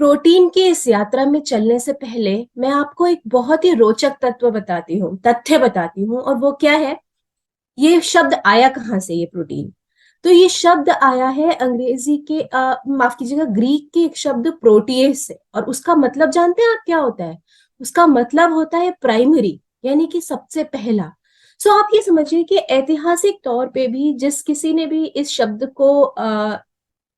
Protein की इस यात्रा में चलने से पहले मैं आपको एक बहुत ही रोचक तथ्य बताती हूँ। और वो क्या है? ये शब्द आया कहाँ से, ये प्रोटीन? तो ये शब्द आया है अंग्रेजी के माफ कीजिएगा, ग्रीक के एक शब्द प्रोटीएस से। और उसका मतलब जानते हैं आप क्या होता है? उसका मतलब होता है प्राइमरी, यानी कि सबसे पहला। सो आप ये समझिए कि ऐतिहासिक तौर पे भी जिस किसी ने भी इस शब्द को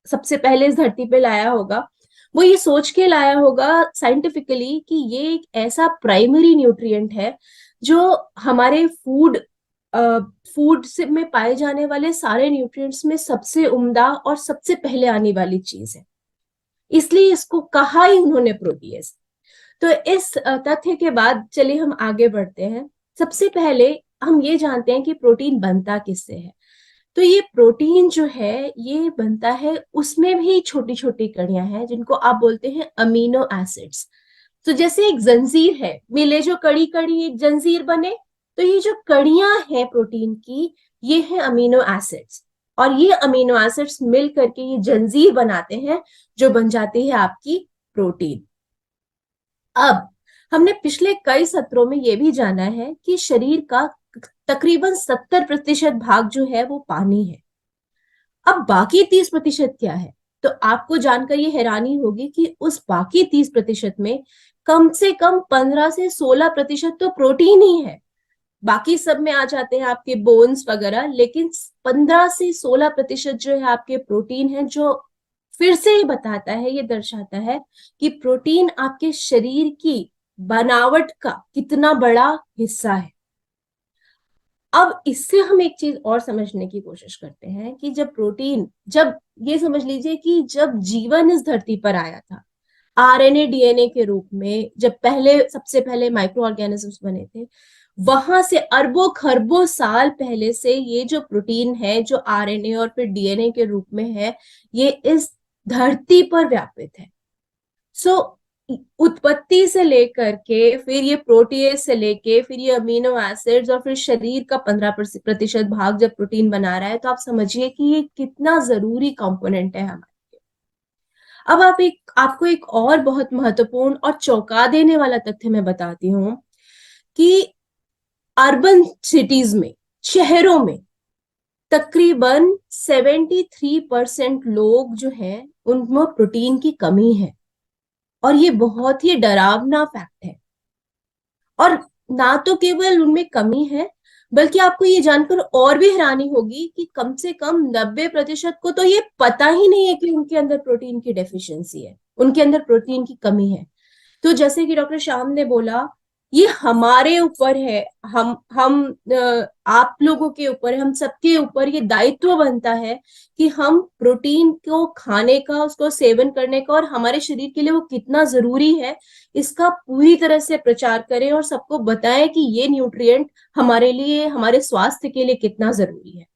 सबसे पहले इस धरती पे लाया होगा, वो ये सोच के लाया होगा साइंटिफिकली कि ये एक ऐसा प्राइमरी न्यूट्रिएंट है जो हमारे फूड से में पाए जाने वाले सारे न्यूट्रिएंट्स में सबसे उम्दा और सबसे पहले आने वाली चीज है। इसलिए इसको कहा ही उन्होंने प्रोटीएस। तो इस तथ्य के बाद चलिए हम आगे बढ़ते हैं। सबसे पहले हम ये जानते हैं कि प्रोटीन बनता किससे है। तो ये प्रोटीन जो है ये बनता है, उसमें भी छोटी छोटी कड़ियां हैं जिनको आप बोलते हैं अमीनो एसिड्स। तो जैसे एक जंजीर है, मिले जो कड़ी कड़ी एक जंजीर बने, तो ये जो कड़ियां हैं प्रोटीन की, ये है अमीनो एसिड्स। और ये अमीनो एसिड्स मिल करके ये जंजीर बनाते हैं, जो बन जाती है आपकी प्रोटीन। अब हमने पिछले कई सत्रों में यह भी जाना है कि शरीर का तकरीबन 70% भाग जो है वो पानी है। अब बाकी 30% क्या है? तो आपको जानकर ये हैरानी होगी कि उस बाकी 30% में कम से कम 15 से 16% तो प्रोटीन ही है। बाकी सब में आ जाते हैं आपके बोन्स वगैरह, लेकिन 15 से 16% जो है आपके प्रोटीन है, जो फिर से ये बताता है, ये दर्शाता है कि प्रोटीन आपके शरीर की बनावट का कितना बड़ा हिस्सा है। अब इससे हम एक चीज और समझने की कोशिश करते हैं कि जब ये समझ लीजिए कि जब जीवन इस धरती पर आया था, आरएनए डीएनए के रूप में, जब सबसे पहले माइक्रो ऑर्गेनिजम्स बने थे, वहां से अरबों खरबों साल पहले से ये जो प्रोटीन है, जो आरएनए और फिर डीएनए के रूप में है, ये इस धरती पर व्यापित है। सो उत्पत्ति से लेकर के फिर ये प्रोटीएज से लेके फिर ये अमीनो एसिड्स और फिर शरीर का 15% भाग जब प्रोटीन बना रहा है, तो आप समझिए कि ये कितना जरूरी कंपोनेंट है हमारे। अब आपको एक और बहुत महत्वपूर्ण और चौंका देने वाला तथ्य मैं बताती हूँ कि अर्बन सिटीज में, शहरों में, तकरीबन 73% लोग जो हैं उनमें प्रोटीन की कमी है। और ये बहुत ही डरावना फैक्ट है। और ना तो केवल उनमें कमी है, बल्कि आपको ये जानकर और भी हैरानी होगी कि कम से कम 90% को तो ये पता ही नहीं है कि उनके अंदर प्रोटीन की डेफिशिएंसी है, उनके अंदर प्रोटीन की कमी है। तो जैसे कि डॉक्टर श्याम ने बोला, ये हमारे ऊपर है, हम आप लोगों के ऊपर है, हम सबके ऊपर ये दायित्व बनता है कि हम प्रोटीन को खाने का, उसको सेवन करने का, और हमारे शरीर के लिए वो कितना जरूरी है, इसका पूरी तरह से प्रचार करें और सबको बताएं कि ये न्यूट्रिएंट हमारे लिए, हमारे स्वास्थ्य के लिए कितना जरूरी है।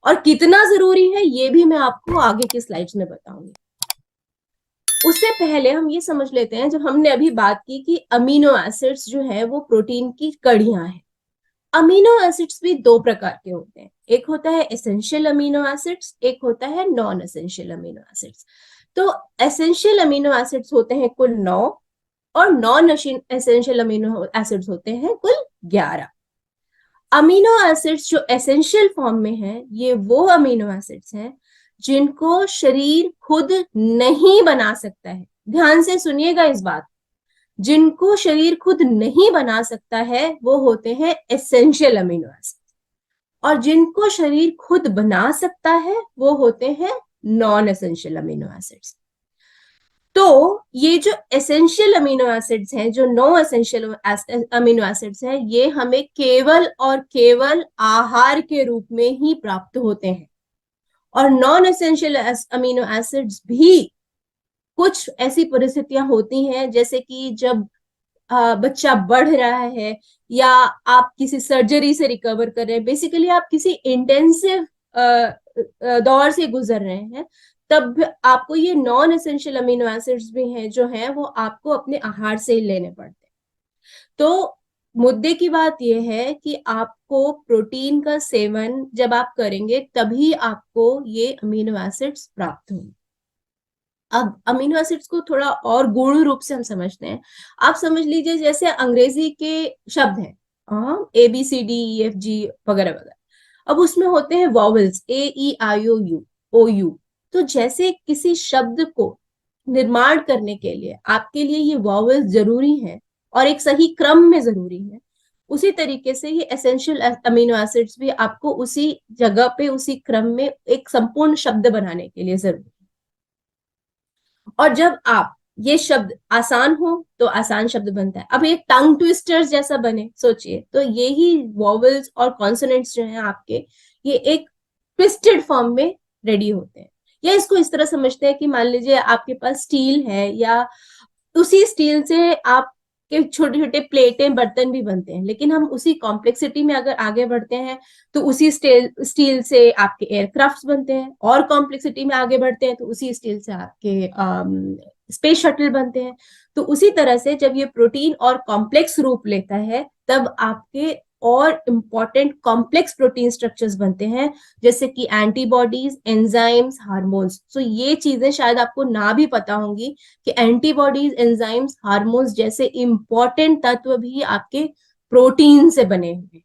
और कितना जरूरी है ये भी मैं आपको आगे की स्लाइड्स में बताऊंगी। उससे पहले हम ये समझ लेते हैं, जब हमने अभी बात की कि अमीनो एसिड्स जो है वो प्रोटीन की कड़ियां हैं। अमीनो एसिड्स भी दो प्रकार के होते हैं, एक होता है एसेंशियल अमीनो एसिड्स, एक होता है नॉन एसेंशियल अमीनो एसिड्स। तो एसेंशियल अमीनो एसिड्स होते हैं कुल 9, और नॉन एसेंशियल अमीनो एसिड्स होते हैं कुल 11। अमीनो एसिड्स जो एसेंशियल फॉर्म में है, ये वो अमीनो एसिड्स हैं जिनको शरीर खुद नहीं बना सकता है। ध्यान से सुनिएगा इस बात, जिनको शरीर खुद नहीं बना सकता है वो होते हैं एसेंशियल अमीनो एसिड, और जिनको शरीर खुद बना सकता है वो होते हैं नॉन एसेंशियल अमीनो एसिड्स। तो ये जो एसेंशियल अमीनो एसिड्स हैं, जो नो एसेंशियल अमीनो एसिड्स हैं, ये हमें केवल और केवल आहार के रूप में ही प्राप्त होते हैं। और नॉन एसेंशियल अमीनो एसिड्स भी कुछ ऐसी परिस्थितियां होती हैं, जैसे कि जब बच्चा बढ़ रहा है, या आप किसी सर्जरी से रिकवर कर रहे हैं, बेसिकली आप किसी इंटेंसिव दौर से गुजर रहे हैं, तब आपको ये नॉन एसेंशियल अमीनो एसिड्स भी हैं जो हैं वो आपको अपने आहार से ही लेने पड़ते हैं। तो मुद्दे की बात यह है कि आपको प्रोटीन का सेवन जब आप करेंगे तभी आपको ये अमीनो एसिड्स प्राप्त होंगे। अब अमीनो एसिड्स को थोड़ा और गूढ़ रूप से हम समझते हैं। आप समझ लीजिए जैसे अंग्रेजी के शब्द हैं, ABCDEFG वगैरह वगैरह, अब उसमें होते हैं वॉवल्स AEIOU OU। तो जैसे किसी शब्द को निर्माण करने के लिए आपके लिए ये वॉवल्स जरूरी हैं और एक सही क्रम में जरूरी है, उसी तरीके से ये एसेंशियल अमीनो एसिड्स भी आपको उसी जगह पे उसी क्रम में एक संपूर्ण शब्द बनाने के लिए जरूरी है। और जब आप ये शब्द आसान हो तो आसान शब्द बनता है। अब ये टंग ट्विस्टर्स जैसा बने, सोचिए, तो ये ही वॉवल्स और कॉन्सोनेंट्स जो हैं आपके, ये एक ट्विस्टेड फॉर्म में रेडी होते हैं। या इसको इस तरह समझते हैं कि मान लीजिए आपके पास स्टील है, या उसी स्टील से आप के छोटे छोटे प्लेटें बर्तन भी बनते हैं, लेकिन हम उसी कॉम्प्लेक्सिटी में अगर आगे बढ़ते हैं तो उसी स्टील से आपके एयरक्राफ्ट बनते हैं, और कॉम्प्लेक्सिटी में आगे बढ़ते हैं तो उसी स्टील से आपके स्पेस शटल बनते हैं। तो उसी तरह से जब ये प्रोटीन और कॉम्प्लेक्स रूप लेता है तब आपके और इम्पॉर्टेंट कॉम्प्लेक्स प्रोटीन स्ट्रक्चर्स बनते हैं, जैसे कि एंटीबॉडीज, एंजाइम्स, हार्मोन्स। तो ये चीजें शायद आपको ना भी पता होंगी कि एंटीबॉडीज, एंजाइम्स, हार्मोन्स जैसे इंपॉर्टेंट तत्व भी आपके प्रोटीन से बने हुए हैं।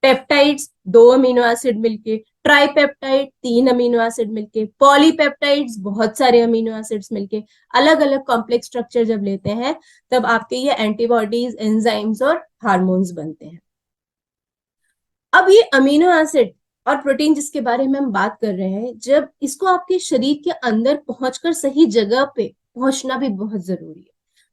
पेप्टाइड्स 2 अमीनो एसिड मिलके, ट्राइपेप्टाइड 3 अमीनो एसिड मिलके, पॉलीपेप्टाइड्स बहुत सारे अमीनो एसिड्स मिलके अलग अलग कॉम्प्लेक्स स्ट्रक्चर जब लेते हैं तब आपके ये एंटीबॉडीज, एंजाइम्स और हार्मोन्स बनते हैं। अब ये अमीनो एसिड और प्रोटीन जिसके बारे में हम बात कर रहे हैं, जब इसको आपके शरीर के अंदर पहुंचकर सही जगह पे पहुंचना भी बहुत जरूरी है।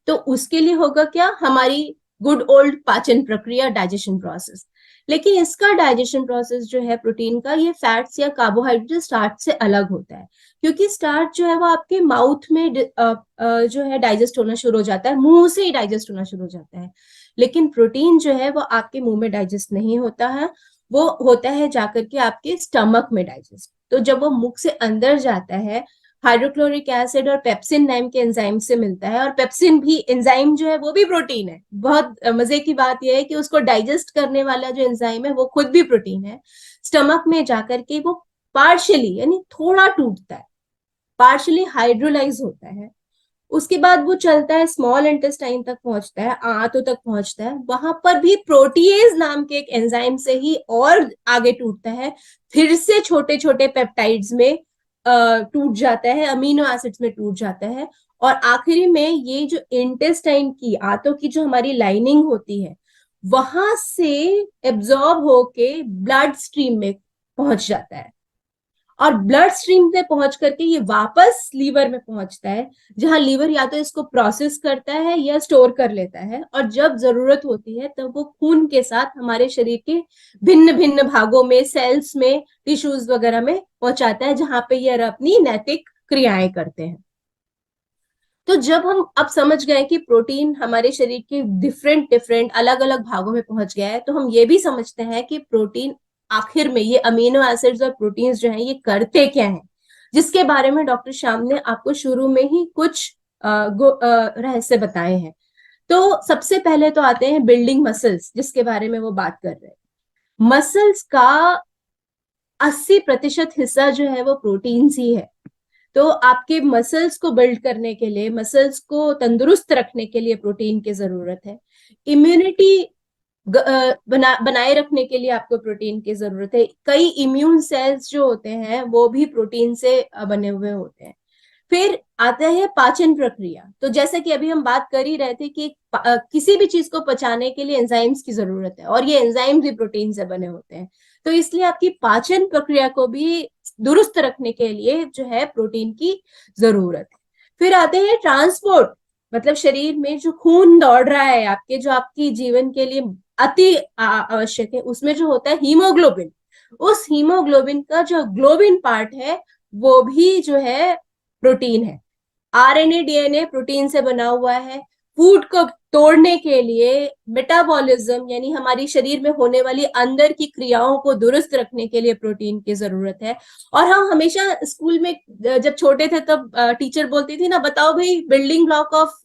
तो उसके लिए होगा क्या, हमारी गुड ओल्ड पाचन प्रक्रिया, डाइजेशन प्रोसेस। लेकिन इसका डाइजेशन प्रोसेस जो है प्रोटीन का, ये फैट्स या कार्बोहाइड्रेट स्टार्च से अलग होता है, क्योंकि स्टार्च जो है वो आपके माउथ में जो है डाइजेस्ट होना शुरू हो जाता है, मुंह से ही डाइजेस्ट होना शुरू हो जाता है। लेकिन प्रोटीन जो है वो आपके मुंह में डाइजेस्ट नहीं होता है, वो होता है जाकर के आपके स्टमक में डाइजेस्ट। तो जब वो मुख से अंदर जाता है, हाइड्रोक्लोरिक एसिड और पेप्सिन नाम के एंजाइम से मिलता है, और पेप्सिन भी एंजाइम जो है वो भी प्रोटीन है। बहुत मजे की बात यह है कि उसको डाइजेस्ट करने वाला जो एंजाइम है वो खुद भी प्रोटीन है। स्टमक में जाकर के वो पार्शियली यानी थोड़ा टूटता है, पार्शियली हाइड्रोलाइज होता है। उसके बाद वो चलता है, स्मॉल इंटेस्टाइन तक पहुंचता है, आंतों तक पहुंचता है, वहां पर भी प्रोटीएज नाम के एक एंजाइम से ही और आगे टूटता है, फिर से छोटे छोटे पेप्टाइड्स में टूट जाता है, अमीनो एसिड्स में टूट जाता है, और आखिरी में ये जो इंटेस्टाइन की, आंतों की जो हमारी लाइनिंग होती है, वहां से एब्जॉर्ब होके ब्लड स्ट्रीम में पहुंच जाता है, और ब्लड स्ट्रीम से पहुंच करके ये वापस लीवर में पहुंचता है, जहां लीवर या तो इसको प्रोसेस करता है या स्टोर कर लेता है, और जब जरूरत होती है तब वो खून के साथ हमारे शरीर के भिन्न भिन्न भागों में, सेल्स में, टिश्यूज वगैरह में पहुंचाता है, जहां पे ये अपनी नैतिक क्रियाएं करते हैं। तो जब हम अब समझ गए कि प्रोटीन हमारे शरीर के डिफरेंट डिफरेंट अलग अलग भागों में पहुंच गया है, तो हम ये भी समझते हैं कि प्रोटीन आखिर में, ये अमीनो एसिड्स और प्रोटीन्स जो हैं ये करते क्या हैं, जिसके बारे में डॉक्टर श्याम ने आपको शुरू में ही कुछ रहस्य बताए हैं। तो सबसे पहले तो आते हैं बिल्डिंग मसल्स, जिसके बारे में वो बात कर रहे हैं। मसल्स का 80% हिस्सा जो है वो प्रोटीन ही है। तो आपके मसल्स को बिल्ड करने के लिए, मसल्स को तंदुरुस्त रखने के लिए प्रोटीन की जरूरत है। इम्यूनिटी बनाए रखने के लिए आपको प्रोटीन की जरूरत है। कई इम्यून सेल्स जो होते हैं वो भी प्रोटीन से बने हुए होते हैं। फिर आता है पाचन प्रक्रिया। तो जैसे कि अभी हम बात कर ही रहे थे कि किसी भी चीज को पचाने के लिए एंजाइम्स की जरूरत है, और ये एंजाइम्स भी प्रोटीन से बने होते हैं। तो इसलिए आपकी पाचन प्रक्रिया को भी दुरुस्त रखने के लिए जो है प्रोटीन की जरूरत है। फिर आते हैं ट्रांसपोर्ट, मतलब शरीर में जो खून दौड़ रहा है आपके, जो आपकी जीवन के लिए अति आवश्यक है, उसमें जो होता है हीमोग्लोबिन, उस हीमोग्लोबिन का जो ग्लोबिन पार्ट है वो भी जो है प्रोटीन है। आरएनए, डीएनए प्रोटीन से बना हुआ है। फूड को तोड़ने के लिए मेटाबॉलिज्म, यानी हमारी शरीर में होने वाली अंदर की क्रियाओं को दुरुस्त रखने के लिए प्रोटीन की जरूरत है। और हम हमेशा स्कूल में जब छोटे थे तब टीचर बोलती थी ना, बताओ भाई building block of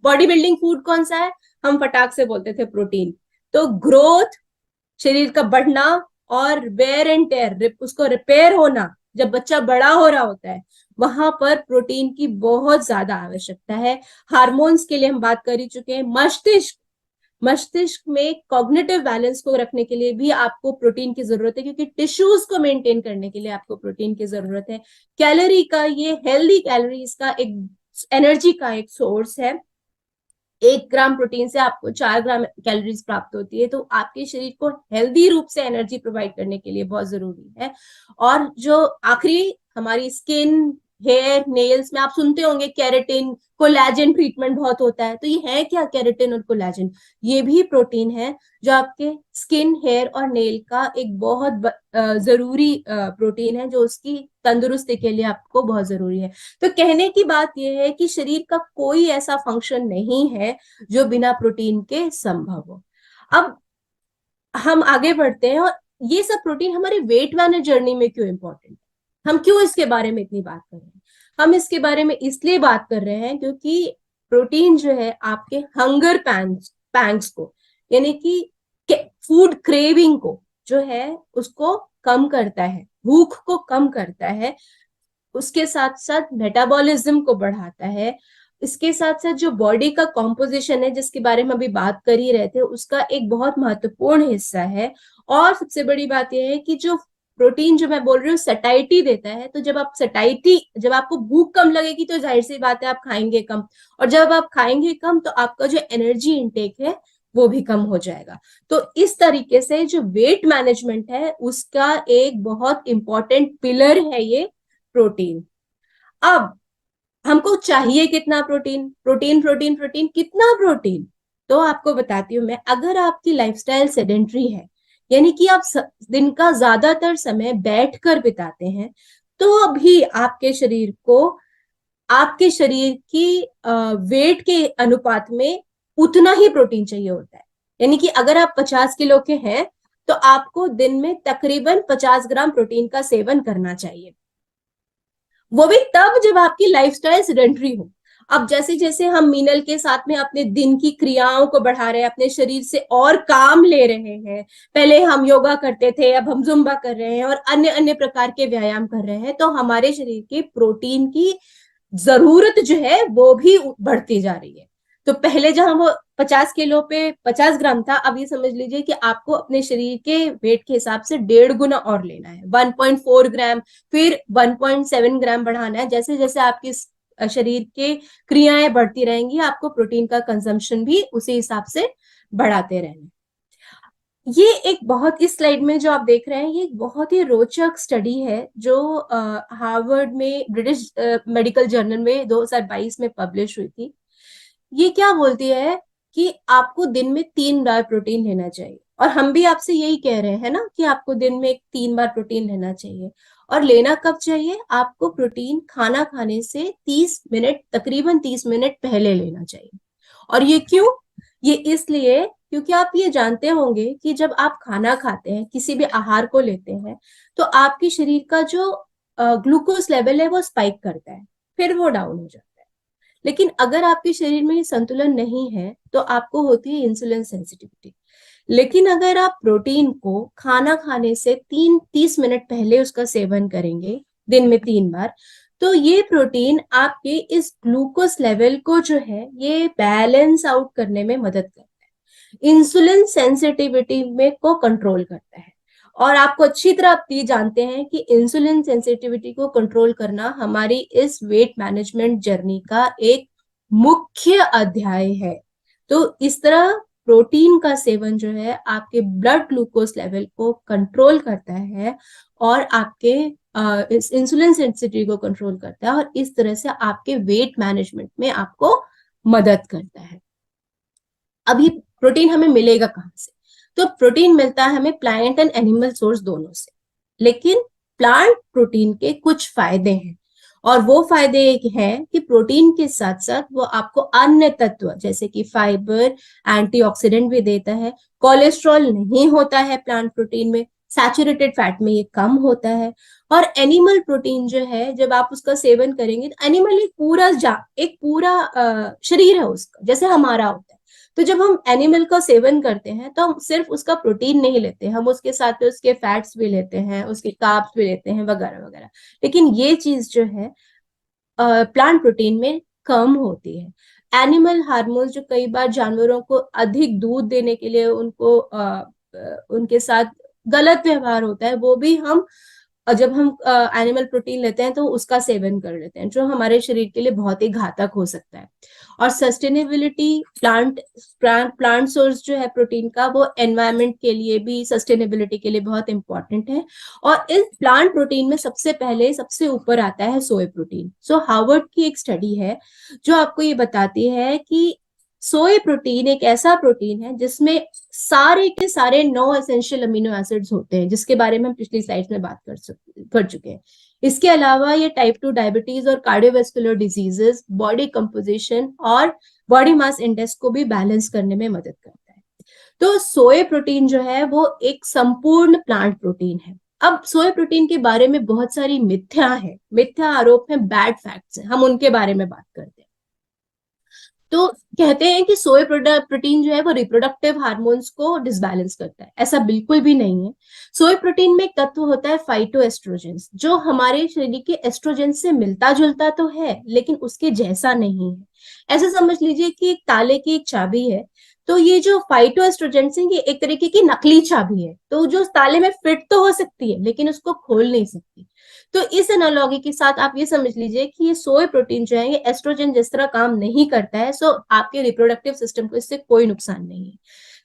body building food कौन सा है, हम फटाक से बोलते थे प्रोटीन। तो ग्रोथ, शरीर का बढ़ना, और वेयर एंड टेयर, उसको रिपेयर होना, जब बच्चा बड़ा हो रहा होता है वहां पर प्रोटीन की बहुत ज्यादा आवश्यकता है। हार्मोन्स के लिए हम बात कर ही चुके हैं। मस्तिष्क में कॉग्निटिव बैलेंस को रखने के लिए भी आपको प्रोटीन की जरूरत है, क्योंकि टिश्यूज को मेंटेन करने के लिए आपको प्रोटीन की जरूरत है। कैलोरी का, ये हेल्दी कैलोरीज का एक, एनर्जी का एक सोर्स है। 1 ग्राम प्रोटीन से आपको 4 ग्राम कैलोरीज प्राप्त होती है, तो आपके शरीर को हेल्दी रूप से एनर्जी प्रोवाइड करने के लिए बहुत जरूरी है। और जो आखिरी, हमारी स्किन, हेयर, नेल्स में आप सुनते होंगे केराटिन, कोलेजन ट्रीटमेंट बहुत होता है। तो ये है क्या केराटिन और कोलेजन? ये भी प्रोटीन है जो आपके स्किन, हेयर और नेल का एक बहुत जरूरी प्रोटीन है, जो उसकी तंदुरुस्ती के लिए आपको बहुत जरूरी है। तो कहने की बात यह है कि शरीर का कोई ऐसा फंक्शन नहीं है जो बिना प्रोटीन के संभव हो। अब हम आगे बढ़ते हैं, और ये सब प्रोटीन हमारे वेट मैनेज जर्नी में क्यों इंपॉर्टेंट है, हम क्यों इसके बारे में इतनी बात कर रहे हैं? हम इसके बारे में इसलिए बात कर रहे हैं क्योंकि प्रोटीन जो है आपके हंगर पैंग्स को, यानी कि फूड क्रेविंग को जो है उसको कम करता है, भूख को कम करता है। उसके साथ साथ मेटाबॉलिज्म को बढ़ाता है। इसके साथ साथ जो बॉडी का कॉम्पोजिशन है, जिसके बारे में अभी बात कर ही रहे थे, उसका एक बहुत महत्वपूर्ण हिस्सा है। और सबसे बड़ी बात यह है कि जो प्रोटीन जो मैं बोल रही हूँ सटाइटी देता है, तो जब आपको भूख कम लगेगी तो जाहिर सी बात है आप खाएंगे कम, और जब आप खाएंगे कम तो आपका जो एनर्जी इनटेक है वो भी कम हो जाएगा। तो इस तरीके से जो वेट मैनेजमेंट है उसका एक बहुत इंपॉर्टेंट पिलर है ये प्रोटीन। अब हमको चाहिए कितना प्रोटीन? प्रोटीन प्रोटीन प्रोटीन, कितना प्रोटीन? तो आपको बताती हूँ मैं। अगर आपकी लाइफस्टाइल सेडेंट्री है, यानी कि आप दिन का ज्यादातर समय बैठकर बिताते हैं, तो अभी आपके शरीर की वेट के अनुपात में उतना ही प्रोटीन चाहिए होता है। यानी कि अगर आप 50 किलो के हैं तो आपको दिन में तकरीबन 50 ग्राम प्रोटीन का सेवन करना चाहिए। वो भी तब जब आपकी लाइफस्टाइल सेडेंटरी हो। अब जैसे जैसे हम मीनल के साथ में अपने दिन की क्रियाओं को बढ़ा रहे हैं, अपने शरीर से और काम ले रहे हैं, पहले हम योगा करते थे, अब हम जुम्बा कर रहे हैं और अन्य अन्य प्रकार के व्यायाम कर रहे हैं, तो हमारे शरीर के प्रोटीन की जरूरत जो है वो भी बढ़ती जा रही है। तो पहले जहां वो 50 किलो पे 50 ग्राम था, अब ये समझ लीजिए कि आपको अपने शरीर के वेट के हिसाब से 1.5 गुना और लेना है, 1.4 ग्राम, फिर 1.7 ग्राम बढ़ाना है। जैसे जैसे आपकी शरीर के क्रियाएं बढ़ती रहेंगी, आपको प्रोटीन का कंजम्पशन भी उसी हिसाब से बढ़ाते रहना। ये एक बहुत, इस स्लाइड में जो आप देख रहे हैं, ये एक बहुत ही रोचक स्टडी है जो हार्वर्ड में ब्रिटिश मेडिकल जर्नल में 2022 में पब्लिश हुई थी। ये क्या बोलती है कि आपको दिन में 3 बार प्रोटीन लेना चाहिए, और हम भी आपसे यही कह रहे हैं ना कि आपको दिन में 3 बार प्रोटीन लेना चाहिए। और लेना कब चाहिए? आपको प्रोटीन खाना खाने से 30 मिनट, तकरीबन 30 मिनट पहले लेना चाहिए। और ये क्यों? ये इसलिए क्योंकि आप ये जानते होंगे कि जब आप खाना खाते हैं, किसी भी आहार को लेते हैं, तो आपके शरीर का जो ग्लूकोज लेवल है वो स्पाइक करता है, फिर वो डाउन हो जाता है। लेकिन अगर आपके शरीर में ये संतुलन नहीं है तो आपको होती है इंसुलिन सेंसिटिविटी। लेकिन अगर आप प्रोटीन को खाना खाने से 30 मिनट पहले उसका सेवन करेंगे, दिन में 3 बार, तो ये प्रोटीन आपके इस ग्लूकोज लेवल को जो है ये बैलेंस आउट करने में मदद करता है, इंसुलिन सेंसिटिविटी में को कंट्रोल करता है। और आपको अच्छी तरह आप ये जानते हैं कि इंसुलिन सेंसिटिविटी को कंट्रोल करना हमारी इस वेट मैनेजमेंट जर्नी का एक मुख्य अध्याय है। तो इस तरह प्रोटीन का सेवन जो है आपके ब्लड ग्लूकोज लेवल को कंट्रोल करता है, और आपके इस इंसुलिन सेंसिटिविटी को कंट्रोल करता है, और इस तरह से आपके वेट मैनेजमेंट में आपको मदद करता है। अभी प्रोटीन हमें मिलेगा कहाँ से? तो प्रोटीन मिलता है हमें प्लांट एंड एनिमल सोर्स दोनों से। लेकिन प्लांट प्रोटीन के कुछ फायदे हैं, और वो फायदे एक है कि प्रोटीन के साथ साथ वो आपको अन्य तत्व जैसे कि फाइबर, एंटीऑक्सीडेंट भी देता है। कोलेस्ट्रॉल नहीं होता है प्लांट प्रोटीन में, सैचुरेटेड फैट में ये कम होता है। और एनिमल प्रोटीन जो है, जब आप उसका सेवन करेंगे, तो एनिमल एक पूरा शरीर है उसका, जैसे हमारा होता है। तो जब हम एनिमल का सेवन करते हैं तो हम सिर्फ उसका प्रोटीन नहीं लेते, हम उसके साथ उसके फैट्स भी लेते हैं, उसके कार्ब्स भी लेते हैं, वगैरह वगैरह। लेकिन ये चीज जो है प्लांट प्रोटीन में कम होती है। एनिमल हार्मोन्स जो कई बार जानवरों को अधिक दूध देने के लिए उनके साथ गलत व्यवहार होता है, वो भी हम जब हम एनिमल प्रोटीन लेते हैं तो उसका सेवन कर लेते हैं, जो हमारे शरीर के लिए बहुत ही घातक हो सकता है। और सस्टेनेबिलिटी, प्लांट सोर्स जो है प्रोटीन का, वो एनवायरमेंट के लिए भी, सस्टेनेबिलिटी के लिए बहुत इंपॉर्टेंट है। और इस प्लांट प्रोटीन में सबसे पहले सबसे ऊपर आता है सोय प्रोटीन। सो हार्वर्ड की एक स्टडी है जो आपको ये बताती है कि सोय प्रोटीन एक ऐसा प्रोटीन है जिसमें सारे के सारे 9 एसेंशियल अमीनो एसिड्स होते हैं, जिसके बारे में हम पिछली स्लाइड्स में बात कर चुके हैं। इसके अलावा ये टाइप 2 डायबिटीज और कार्डियोवास्कुलर डिजीजेस, बॉडी कंपोजिशन और बॉडी मास इंडेक्स को भी बैलेंस करने में मदद करता है। तो सोय प्रोटीन जो है वो एक संपूर्ण प्लांट प्रोटीन है। अब सोय प्रोटीन के बारे में बहुत सारी मिथ्या आरोप है, बैड फैक्ट्स हैं, हम उनके बारे में बात करते हैं। तो कहते हैं कि सोय प्रोटीन जो है वो रिप्रोडक्टिव हार्मोन्स को डिसबैलेंस करता है। ऐसा बिल्कुल भी नहीं है। सोय प्रोटीन में एक तत्व होता है फाइटोएस्ट्रोजेंस, जो हमारे शरीर के एस्ट्रोजन से मिलता जुलता तो है लेकिन उसके जैसा नहीं है। ऐसा समझ लीजिए कि एक ताले की एक चाबी है, तो ये जो फाइटोएस्ट्रोजेंस है ये एक तरीके की नकली चाबी है, तो जो ताले में फिट तो हो सकती है लेकिन उसको खोल नहीं सकती। तो इस एनालॉगी के साथ आप ये समझ लीजिए कि ये सोय प्रोटीन जो है ये एस्ट्रोजन जिस तरह काम नहीं करता है, सो आपके रिप्रोडक्टिव सिस्टम को इससे कोई नुकसान नहीं है।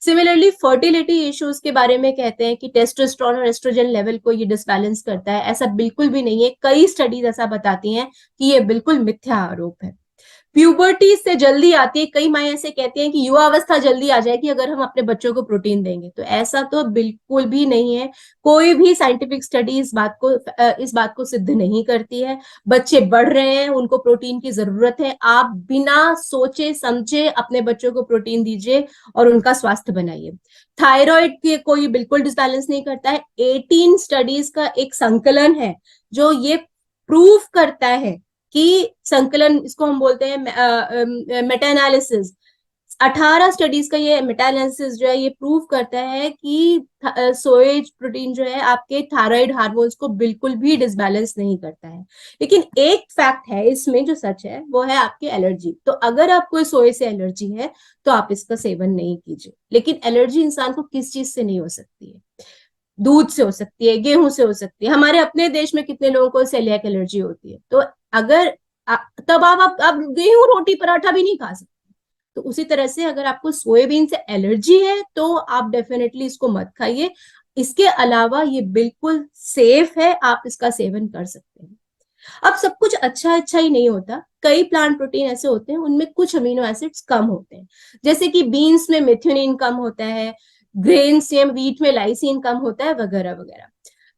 सिमिलरली फर्टिलिटी इश्यूज के बारे में कहते हैं कि टेस्टोस्टेरोन और एस्ट्रोजन लेवल को ये डिसबैलेंस करता है। ऐसा बिल्कुल भी नहीं है। कई स्टडीज ऐसा बताती हैं कि ये बिल्कुल मिथ्या आरोप है। प्यूबर्टी से जल्दी आती है, कई माएं ऐसे कहती हैं कि युवा अवस्था जल्दी आ जाएगी अगर हम अपने बच्चों को प्रोटीन देंगे, तो ऐसा तो बिल्कुल भी नहीं है। कोई भी साइंटिफिक स्टडी इस बात को सिद्ध नहीं करती है। बच्चे बढ़ रहे हैं, उनको प्रोटीन की जरूरत है, आप बिना सोचे समझे अपने बच्चों को प्रोटीन दीजिए और उनका स्वास्थ्य बनाइए। थायराइड के कोई बिल्कुल डिसबैलेंस नहीं करता है। 18 स्टडीज का एक संकलन है जो ये प्रूव करता है कि संकलन, इसको हम बोलते हैं मेटा एनालिसिस। 18 स्टडीज का ये मेटा एनालिसिस जो है ये प्रूव करता है कि सोय प्रोटीन जो है आपके थायराइड हार्मोन्स को बिल्कुल भी डिसबैलेंस नहीं करता है। लेकिन एक फैक्ट है इसमें जो सच है वो है आपकी एलर्जी। तो अगर आपको सोय से एलर्जी है तो आप इसका सेवन नहीं कीजिए। लेकिन एलर्जी इंसान को किस चीज से नहीं हो सकती है? दूध से हो सकती है, गेहूं से हो सकती है। हमारे अपने देश में कितने लोगों को सेलियाक एलर्जी होती है, तो अगर तब आप गेहूं रोटी पराठा भी नहीं खा सकते। तो उसी तरह से अगर आपको सोयाबीन से एलर्जी है तो आप डेफिनेटली इसको मत खाइए। इसके अलावा ये बिल्कुल सेफ है, आप इसका सेवन कर सकते हैं। अब सब कुछ अच्छा अच्छा ही नहीं होता। कई प्लांट प्रोटीन ऐसे होते हैं उनमें कुछ अमीनो एसिड्स कम होते हैं, जैसे कि बीन्स में मेथियोनिन कम होता है, ग्रेन्स या व्हीट में लाइसिन कम होता है, वगैरह वगैरह।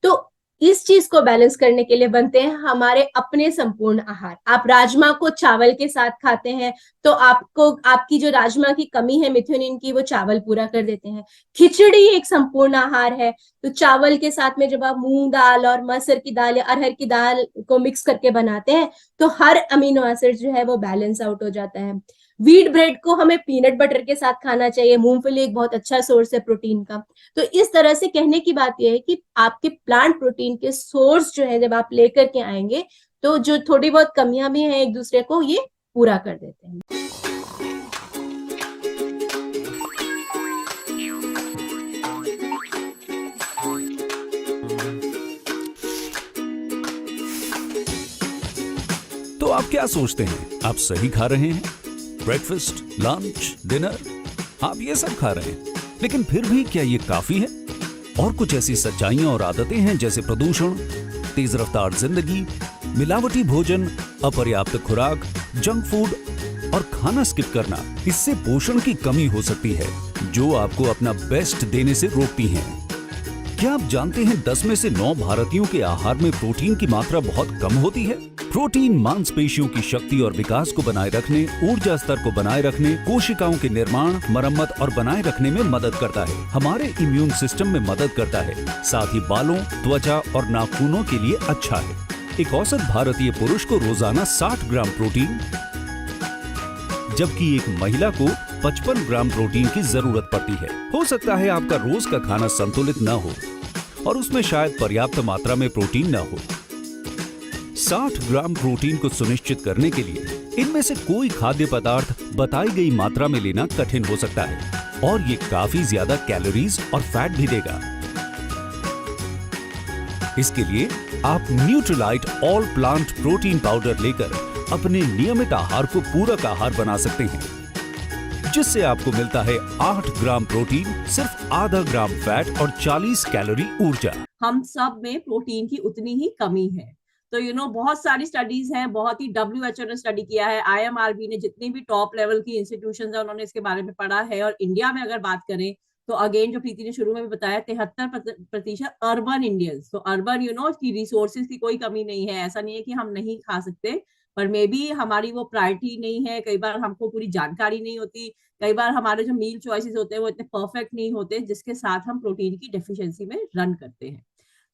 तो इस चीज को बैलेंस करने के लिए बनते हैं हमारे अपने संपूर्ण आहार। आप राजमा को चावल के साथ खाते हैं तो आपको आपकी जो राजमा की कमी है मेथियोनिन की, वो चावल पूरा कर देते हैं। खिचड़ी एक संपूर्ण आहार है, तो चावल के साथ में जब आप मूंग दाल और मसूर की दाल या अरहर की दाल को मिक्स करके बनाते हैं तो हर अमीनो एसिड जो है वो बैलेंस आउट हो जाता है। व्हीट ब्रेड को हमें पीनट बटर के साथ खाना चाहिए। मूंगफली एक बहुत अच्छा सोर्स है प्रोटीन का। तो इस तरह से कहने की बात यह है कि आपके प्लांट प्रोटीन के सोर्स जो है जब आप लेकर के आएंगे तो जो थोड़ी बहुत कमियां भी हैं एक दूसरे को ये पूरा कर देते हैं। तो आप क्या सोचते हैं, आप सही खा रहे हैं? ब्रेकफास्ट, लंच, डिनर, आप ये सब खा रहे हैं, लेकिन फिर भी क्या ये काफी है? और कुछ ऐसी सच्चाइयां और आदतें हैं जैसे प्रदूषण, तेज रफ्तार जिंदगी, मिलावटी भोजन, अपर्याप्त खुराक, जंक फूड और खाना स्किप करना। इससे पोषण की कमी हो सकती है जो आपको अपना बेस्ट देने से रोकती हैं। क्या आप जानते हैं 10 में से 9 भारतीयों के आहार में प्रोटीन की मात्रा बहुत कम होती है? प्रोटीन मांसपेशियों की शक्ति और विकास को बनाए रखने, ऊर्जा स्तर को बनाए रखने, कोशिकाओं के निर्माण, मरम्मत और बनाए रखने में मदद करता है। हमारे इम्यून सिस्टम में मदद करता है, साथ ही बालों, त्वचा और नाखूनों के लिए अच्छा है। एक औसत भारतीय पुरुष को रोजाना 60 ग्राम प्रोटीन, जबकि एक महिला को 55 ग्राम प्रोटीन की जरूरत पड़ती है। हो सकता है आपका रोज का खाना संतुलित न हो और उसमें शायद पर्याप्त मात्रा में प्रोटीन न हो, 60 ग्राम प्रोटीन को सुनिश्चित करने के लिए इनमें से कोई खाद्य पदार्थ बताई गई मात्रा में लेना कठिन हो सकता है और ये काफी ज्यादा कैलोरीज और फैट भी देगा। इसके लिए आप Nutrilite all plant protein powder लेकर अपने नियमित आहार को पूरक आहार बना सकते हैं, जिससे आपको मिलता है 8 ग्राम प्रोटीन, सिर्फ आधा ग्राम फैट और 40 कैलोरी ऊर्जा। हम सब में प्रोटीन की उतनी ही कमी है। तो बहुत सारी स्टडीज हैं, बहुत ही WHO ने स्टडी किया है, IMRB ने, जितनी भी टॉप लेवल की इंस्टीट्यूशंस है उन्होंने इसके बारे में पढ़ा है। और इंडिया में अगर बात करें तो अगेन जो प्रीति ने शुरू में भी बताया, 73% अर्बन इंडियंस। तो अर्बन की रिसोर्सेज की कोई कमी नहीं है, ऐसा नहीं है कि हम नहीं खा सकते, पर मे बी हमारी वो प्रायोरिटी नहीं है। कई बार हमको पूरी जानकारी नहीं होती, कई बार हमारे जो मील चॉइसेस होते हैं वो इतने परफेक्ट नहीं होते, जिसके साथ हम प्रोटीन की डेफिशिएंसी में रन करते हैं।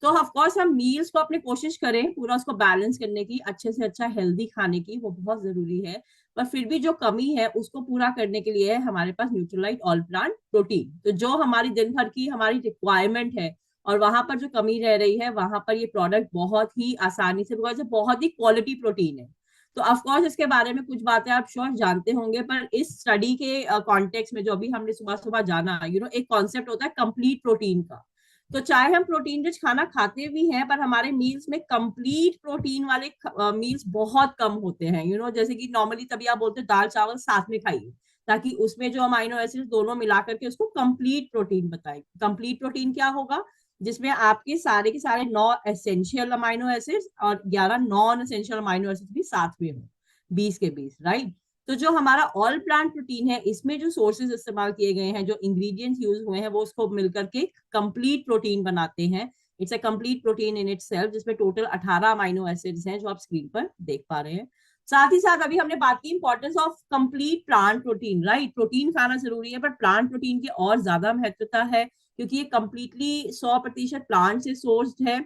तो ऑफ कोर्स हम मील्स को अपनी कोशिश करें पूरा उसको बैलेंस करने की, अच्छे से अच्छा हेल्दी खाने की, वो बहुत जरूरी है। पर फिर भी जो कमी है उसको पूरा करने के लिए हमारे पास न्यूट्रीलाइट ऑल प्लांट प्रोटीन, तो जो हमारी दिन भर की हमारी रिक्वायरमेंट है और वहां पर जो कमी रह रही है वहां पर ये प्रोडक्ट बहुत ही आसानी से, बिकॉज बहुत ही क्वालिटी प्रोटीन है। तो ऑफकोर्स इसके बारे में कुछ बातें आप श्योर जानते होंगे, पर इस स्टडी के कॉन्टेक्स्ट में जो अभी हमने सुबह सुबह जाना, एक कॉन्सेप्ट होता है कंप्लीट प्रोटीन का। तो चाहे हम प्रोटीन रिच खाना खाते भी हैं, पर हमारे मील्स में कंप्लीट प्रोटीन वाले मील्स बहुत कम होते हैं। जैसे कि नॉर्मली तभी आप बोलते हैं दाल चावल साथ में खाइए, ताकि उसमें जो अमाइनो एसिड दोनों मिला करके उसको कंप्लीट प्रोटीन बताए। कंप्लीट प्रोटीन क्या होगा, जिसमें आपके सारे के सारे 9 एसेंशियल अमाइनो एसिड्स और 11 नॉन एसेंशियल अमाइनो एसिड्स भी साथ में हो, 20 के 20, राइट। तो जो हमारा ऑल प्लांट प्रोटीन है, इसमें जो सोर्सेज इस्तेमाल किए गए हैं, जो इंग्रेडिएंट्स यूज हुए हैं, वो उसको मिलकर के कंप्लीट प्रोटीन बनाते हैं। It's a complete protein in itself, जिसमें टोटल 18 अमाइनो एसिड्स हैं जो आप स्क्रीन पर देख पा रहे हैं। साथ ही साथ अभी हमने बात की importance of complete plant protein, right. Protein खाना जरूरी है, पर प्लांट प्रोटीन की और ज्यादा महत्वता है, क्योंकि ये कंप्लीटली 100% प्लांट से सोर्स्ड है।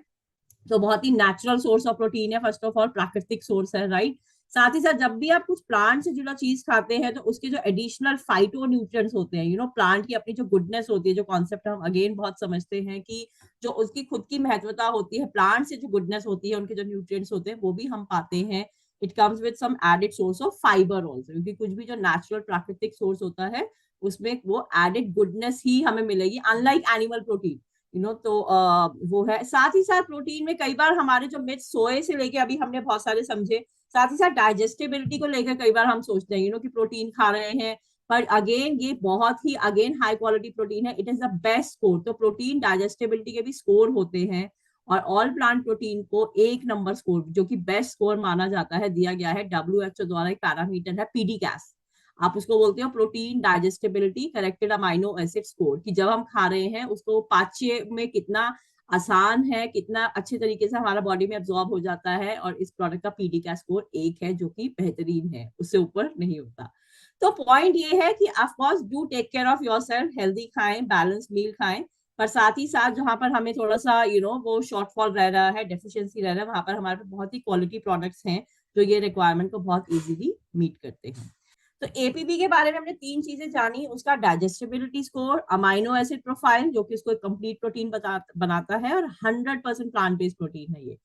तो बहुत ही नेचुरल सोर्स ऑफ प्रोटीन है, फर्स्ट ऑफ ऑल प्राकृतिक सोर्स है, राइट। साथ ही साथ जब भी आप कुछ प्लांट से जुड़ा चीज खाते हैं तो उसके जो एडिशनल फाइटो न्यूट्रिएंट्स होते हैं, प्लांट की अपनी जो गुडनेस होती है, जो कॉन्सेप्ट हम अगेन बहुत समझते हैं कि जो उसकी खुद की महत्वता होती है, प्लांट से जो गुडनेस होती है, उनके जो न्यूट्रिएंट्स होते हैं वो भी हम पाते हैं। It comes with some added source of fibre also, क्योंकि कुछ भी जो नेचुरल प्राकृतिक सोर्स होता है उसमें वो एडेड गुडनेस ही हमें मिलेगी, अनलाइक एनिमल प्रोटीन। तो वो है। साथ ही साथ प्रोटीन में कई बार हमारे जो मिथ सोए से लेके अभी हमने बहुत सारे समझे, साथ ही साथ डाइजेस्टिबिलिटी को लेकर कई बार हम सोचते हैं कि प्रोटीन खा रहे हैं, पर अगेन ये बहुत ही हाई क्वालिटी प्रोटीन है, it is the best score. तो प्रोटीन डाइजेस्टिबिलिटी के भी स्कोर होते हैं, और ऑल प्लांट प्रोटीन को 1 नंबर स्कोर, जो कि बेस्ट स्कोर माना जाता है, दिया गया है WHO द्वारा। एक पैरामीटर है PDCAS, आप उसको बोलते हो protein digestibility corrected amino acid score, कि जब हम खा रहे हैं उसको पाच्य में कितना आसान है, कितना अच्छे तरीके से हमारा बॉडी में एब्जॉर्ब हो जाता है। और इस प्रोडक्ट का PDCAS स्कोर 1 है, जो कि बेहतरीन है, उससे ऊपर नहीं होता। तो पॉइंट ये है कि of course do take care of yourself, healthy खाएं, बैलेंस मील खाएं, पर साथ ही साथ जहां पर हमें थोड़ा सा वो शॉर्टफॉल रह रहा है, डेफिशिएंसी रह रहा है, वहां पर हमारे पास बहुत ही क्वालिटी प्रोडक्ट्स हैं जो ये रिक्वायरमेंट को बहुत इजीली मीट करते हैं। तो एपीपी के बारे में हमने 3 चीजें जानी, उसका digestibility score, amino acid profile, जो कि इसको एक कंप्लीट प्रोटीन बनाता है, और 100% प्लांट बेस्ड प्रोटीन है ये।